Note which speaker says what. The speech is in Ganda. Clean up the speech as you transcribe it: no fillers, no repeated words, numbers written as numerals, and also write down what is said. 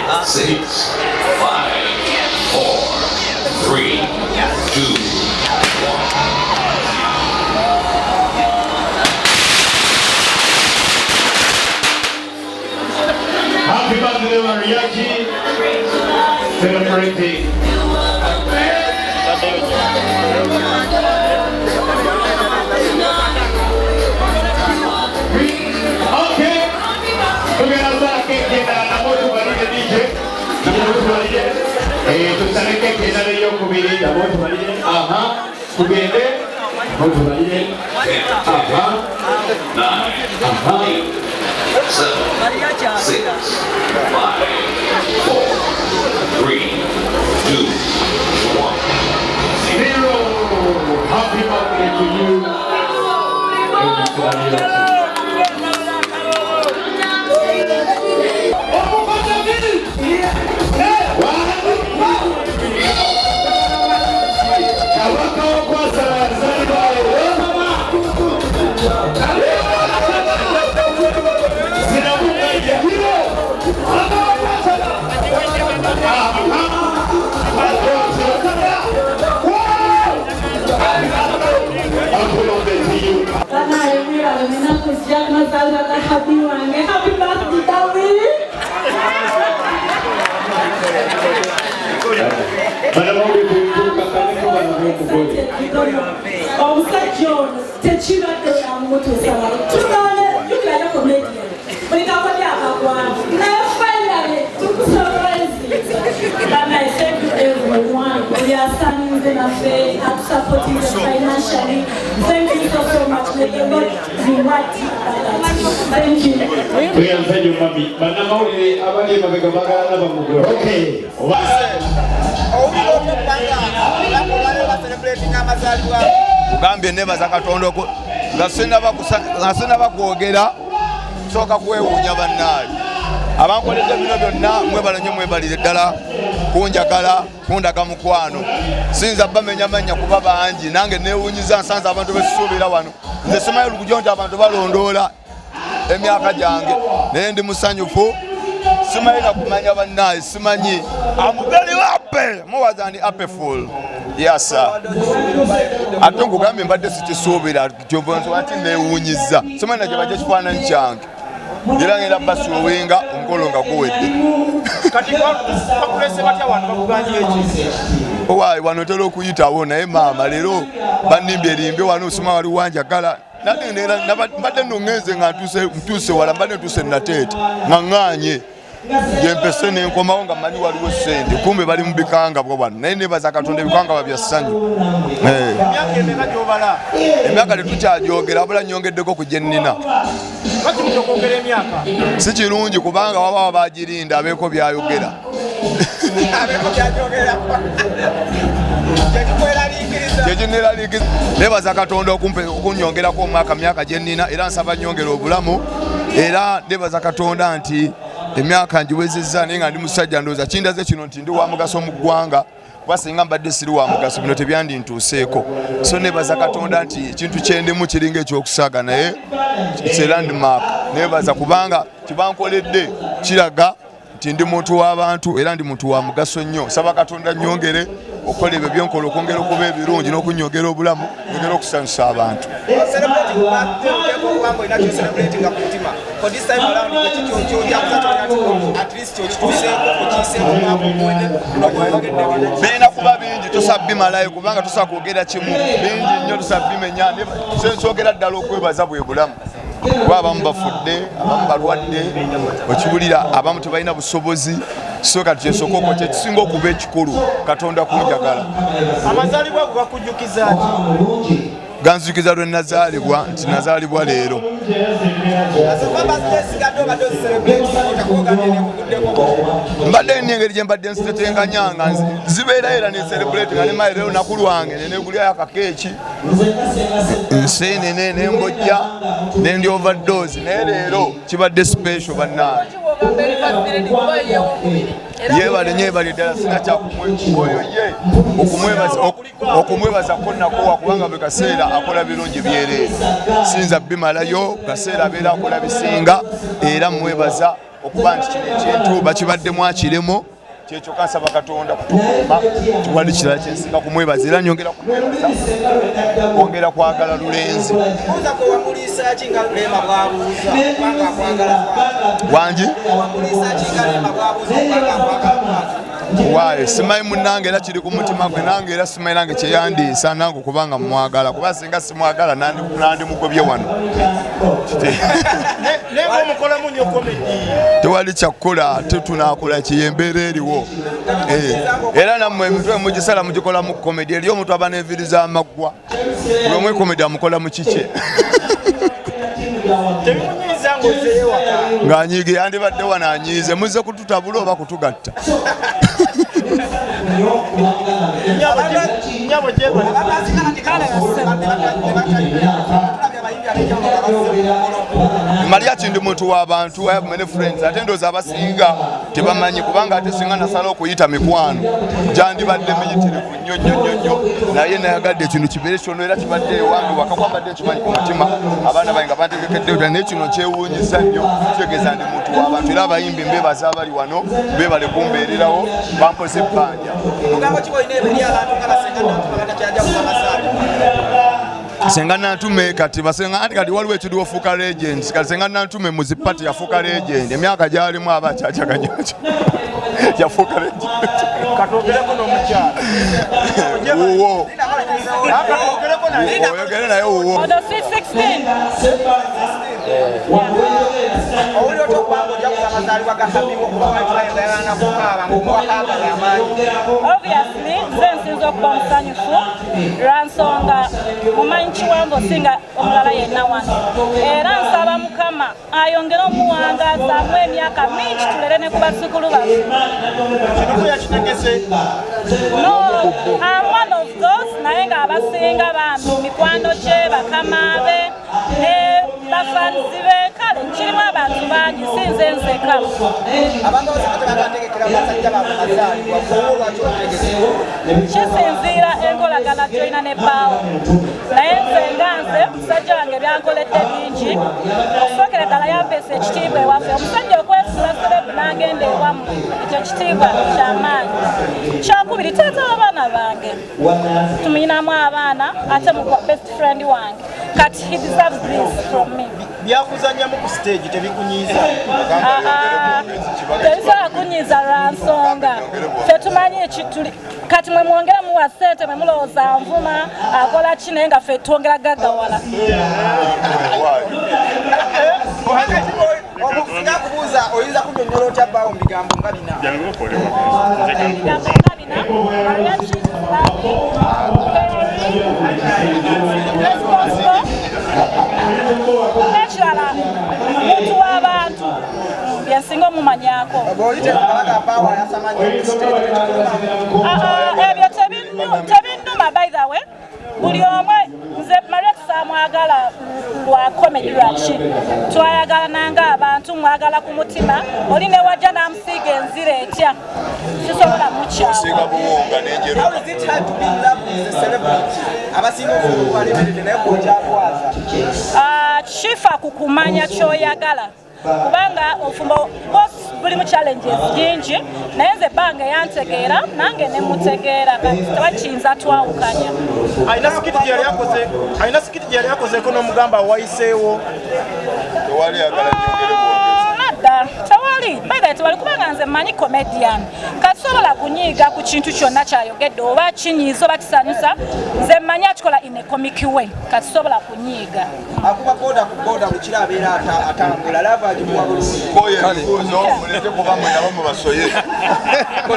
Speaker 1: 6, 5, 4, 3, 2, 1.
Speaker 2: Happy birthday, Mariach. Celebrating. Okay. Tumeanza keki na moto baridi DJ. Moto baridi. Tutale keki na leo kubiri na moto baridi. Aha. Tugende. Moto baridi. Aha.
Speaker 1: 9, 7, 6, 5, 4, 3, 2, 1.
Speaker 2: 0. Happy birthday to you.
Speaker 3: Happy birthday, darling. We are standing in the faith and supporting us financially. Thank you so much. May the Lord reward you. Thank you.
Speaker 2: We are saying, Mommy, but now we are okay.
Speaker 4: Ugambye neba zakatonda ngasena bakwogera soka kwewuunya bannaali abankoledde bino byonna mwebalanye ddala kunjagala kundaga mukwano sinza bamenyamanya kuba bangi nange neewuunyiza nsanze abantu besuubira wano nze simanyi lukujo nti abantu balondoola emyaka gyange naye ndi musanyufu simanyi na kumanya bannaali simanyi amugeri wape muwazani apeful. Yes, sir. Ate nkugambye mbadde sikisuubira kyovonsoba nti neewuunyiza simanyi na kyebajja kifaananyi kyange era ngenda basuuwenga omukolo nga guwedde owaayi wano otera okuyitawo naye maama leero bannimbye erimbe wano osima wali wanjagala mbadde nno ŋŋenze nga ntuuse wala mbadde ntuuse nateete nga ŋŋaanye gyempese nenkomawo nga mmanyi waliwo ssente kumbe bali mu bikangabwa wano naye nebaza Katonda ebikangabwa bya ssanyu. Emyaka tetukyajogera wabula nyongeddeko ku gye nnina. Si kirungi kubanga waba bagirinda abeeko byayogera. Nebaza Katonda okunyongerako omwaka myaka gye nnina era nsaba nyongera obulamu era nebaza Katonda nti emyaka ngiwezezza naye nga ndi musajja ndowooza kindaze kino nti ndi wa mugaso mu ggwanga kuba singa mbadde siri wa mugaso bino tebyandintuuseeko so nebaza Katonda nti ekintu kyendimu kiringa ekyokusaaga naye it's a landmark nebaza kubanga kibankoledde kiraga nti ndi muntu w'abantu era ndi muntu wa mugaso nnyo saba Katonda nnyongere okukola ebyo byonkola okwongera okuba ebirungi n'okunyongera obulamu nyongera okusanyusa abantu. Birina kuba bingi tosabimalayo kubanga tosakwogera kimu bingi nnyo tosabimenya sensogera ddala okwebaza bwe bulamu kuba abamu bafudde abamu balwadde okibulira abamu tebalina busobozi so kati kyesokoko kyekisinga okuba ekikulu Katonda kunjagala.
Speaker 5: Amazaalibwa gakujjukiza ki?
Speaker 4: Ganzikiza lwe nazaalibwa nti nazaalibwa leero. Mbadde n'engeri gye mbadde nsitetenganyanga zibeera era ne celebrate nga ne mayi leero naku lwange nenegulyayo akakeeki enseenene n'embojja n'endi overdose naye leero kibadde special bannange. Yebale nyebale ddala sina kyakumwoyo ye okumwebazako nakuwa kubanga bwe kaseera akola birungi byereere sinza bimalayo kaseera abeera akola bisinga era mwebaza okuba nti kino ekintu bakibaddemu akiremo kyekyo kansaba Katonda kutukuuma tuwali kirala kyensinga kumwebaza era nyongera kumwebaza kwongera kwagala Lulenzi wangi waaye simanyi munnange era kiri ku mutima gwe nange era simanyi nange kyeyandiisa nange okubanga mwagala kuba singa simwagala nandimugobye wano tewali kyakkola tetunakola kiyembeera eriwo era nammwe emitwe mugisala mugikola mu komedi eri omuntu aba n'enviri amaggwa buli omwe komedi amukola mu kike ng'anyiige yandibadde wano anyiize muzze kututabula oba kutugatta Mariach ndi muntu w'abantu, I have many friends. Ate ndowooza abasinga tebamanyi kubanga ate singa nasala okuyita mikwano gyandibadde miyitirivu nnyo naye nayagadde ekintu kibeere kyono era kibadde ewange waka kwabadde ekimanyi ku mutima abaana bange nga bantegekedde naye kino kyewuunyisa nnyo kitegeeza ndi muntu w'abantu era abayimbi mbeebaza abali wano beebale kumbeererawo bampoze ebbanja Senga nantume kati basenga anti kati waliwo ekiri ofuuka legend kati senga nantume muzipati yafuuka legend emyaka gyalimu aba kyajaganya yafuuka legend katogereko n'omukyala uwo katogereko naye oyogere naye uwo
Speaker 6: Obviously, nsinza okuba musanyufu lwansonga mumanyi kiwango singa omulala yenna wano era nsaba Mukama ayongere omuwangaazamu emyaka mingi tulere ne ku bazzukulu baffe. No, I'm one of those naye ng'abasinga bambi mikwano gye bakama be ne bafanzi be kale kirimu abantu bangi sinze nzeka. Kisinziira enkolagana gy'olina ne bbaawo naye nze nga nze musajja wange byankoledde bingi okusookera ddala yampeesa ekitiibwa ewaffe omusajja okwesula serebu n'agenda ewammwe ekyo kitiibwa kyamaanyi kyakubiri taata w'abaana bange tumuyinamu abaana ate mukwa best friend wange kati he deserves this from me.
Speaker 5: Byakuzanyamu ku stage tebikunyiiza
Speaker 6: tebisobola kunyiiza lwansonga ffe tumanyi ekituli kati mwe mwongera muwa ssente mwe mulowooza nvuma akola ki naye nga ffe twongera gaggawala
Speaker 5: nga kubuuza oyinza kunyonnyola otya bbaawo mu bigambo nga bina
Speaker 6: ekirala muntu w'abantu byensinga omumanyako ebyo tebinnuma by the way buli omwe nze Mariach saamwagala lwa komedi lwaki twayagalana abantu mwagala ku mutima oli ne wajja n'amusiiga enzira etya sisobola mukyawa kifa ku kumanya ky'oyagala kubanga ofumbo buli mu challenges nyingi naye nze ebbanga yantegeera nange ne mutegeera kati tebakiyinza twawukanya
Speaker 5: alina sikiti gye yali yakozeeko n'omugamba wayiseewo
Speaker 6: nadda tewali baida tewali kubanga nze mmanyi comedian kati sobola kunyiiga ku kintu kyonna kyayogedde oba kinyiiza oba kisanyusa nze mmanyi akikola in a comic way kati sobola kunyiiga
Speaker 5: akuba boda ku boda bukira abeera atambula lava agimuwa bulungi
Speaker 4: mulete kuba mwe nabo mubasoye